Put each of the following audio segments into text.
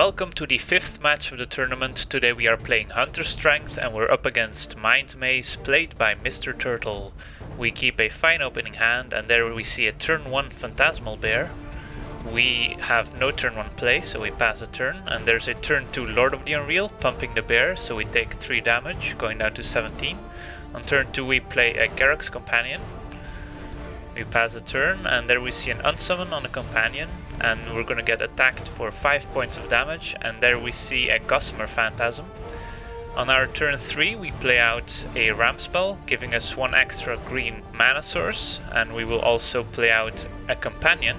Welcome to the 5th match of the tournament. Today we are playing Hunter Strength and we're up against Mind Maze played by Mr. Turtle. We keep a fine opening hand and there we see a turn 1 Phantasmal Bear. We have no turn 1 play, so we pass a turn, and there's a turn 2 Lord of the Unreal pumping the bear, so we take 3 damage, going down to 17. On turn 2 we play a Garruk's Companion. We pass a turn and there we see an Unsummon on the Companion, and we're gonna get attacked for 5 points of damage, and there we see a Gossamer Phantasm. On our turn 3 we play out a Ramp spell, giving us 1 extra green mana source, and we will also play out a Companion.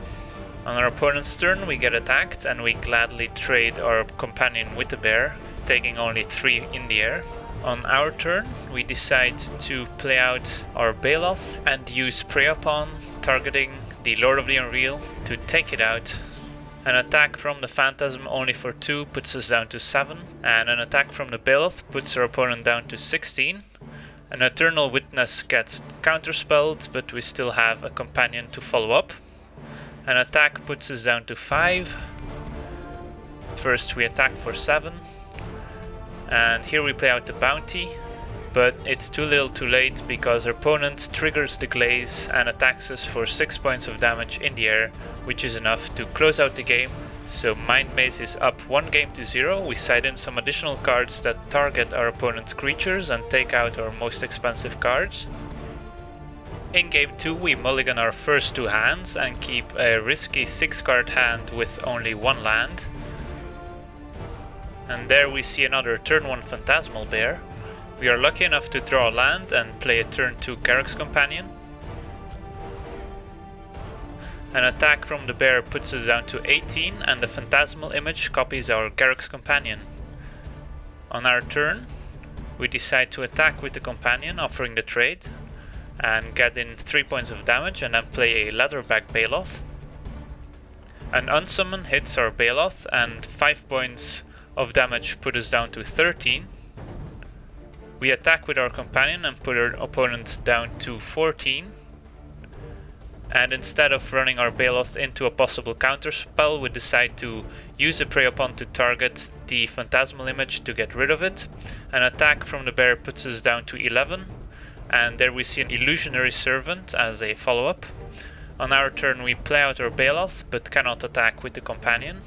On our opponent's turn we get attacked and we gladly trade our Companion with the bear, taking only 3 in the air. On our turn we decide to play out our Baloth and use Prey Upon, targeting the Lord of the Unreal to take it out. An attack from the Phantasm only for 2 puts us down to 7, and an attack from the Baloth puts our opponent down to 16. An Eternal Witness gets counterspelled, but we still have a Companion to follow up. An attack puts us down to 5. First we attack for 7. And here we play out the Bounty, but it's too little too late because our opponent triggers the Glaze and attacks us for 6 points of damage in the air, which is enough to close out the game. So Mind Maze is up 1 game to 0. We side in some additional cards that target our opponent's creatures and take out our most expensive cards. In game 2 we mulligan our first 2 hands and keep a risky 6 card hand with only 1 land. And there we see another turn 1 Phantasmal Bear. We are lucky enough to draw a land and play a turn 2 Garruk's Companion. An attack from the bear puts us down to 18 and the Phantasmal image copies our Garruk's Companion. On our turn we decide to attack with the Companion, offering the trade, and get in 3 points of damage, and then play a Leatherback Baloth. An Unsummon hits our Baloth and 5 points of damage put us down to 13. We attack with our Companion and put our opponent down to 14. And instead of running our Baloth into a possible counterspell, we decide to use a Prey Upon to target the Phantasmal image to get rid of it. An attack from the bear puts us down to 11. And there we see an Illusionary Servant as a follow-up. On our turn we play out our Baloth, but cannot attack with the Companion.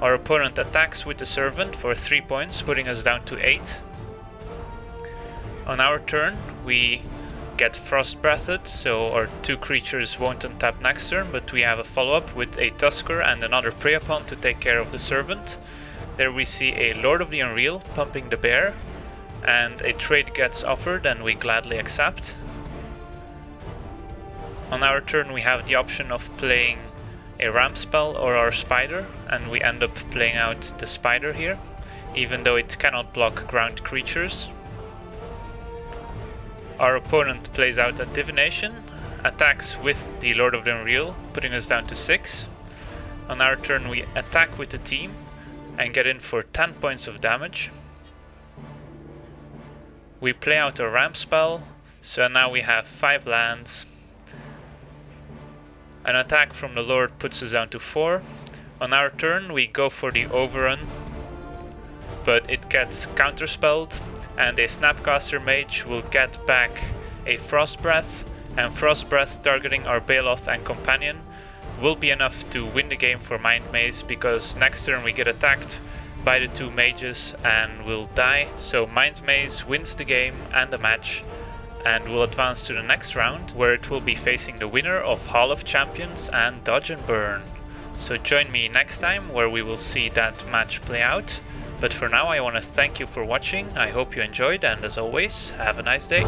Our opponent attacks with the Servant for 3 points, putting us down to 8. On our turn we get Frost Breathed, so our 2 creatures won't untap next turn, but we have a follow-up with a Tusker and another Prey Upon to take care of the Servant. There we see a Lord of the Unreal pumping the bear, and a trade gets offered and we gladly accept. On our turn we have the option of playing a Ramp spell or our Spider, and we end up playing out the Spider here, even though it cannot block ground creatures. Our opponent plays out a Divination, attacks with the Lord of the Unreal, putting us down to 6. On our turn we attack with the team and get in for 10 points of damage. We play out a Ramp spell, so now we have 5 lands. An attack from the Lord puts us down to 4. On our turn we go for the Overrun, but it gets counterspelled, and a Snapcaster Mage will get back a Frost Breath, and Frost Breath targeting our Baloth and Companion will be enough to win the game for Mind Maze, because next turn we get attacked by the 2 mages and will die. So Mind Maze wins the game and the match, and will advance to the next round, where it will be facing the winner of Hall of Champions and Dodge and Burn. So join me next time where we will see that match play out. But for now I want to thank you for watching, I hope you enjoyed, and as always, have a nice day.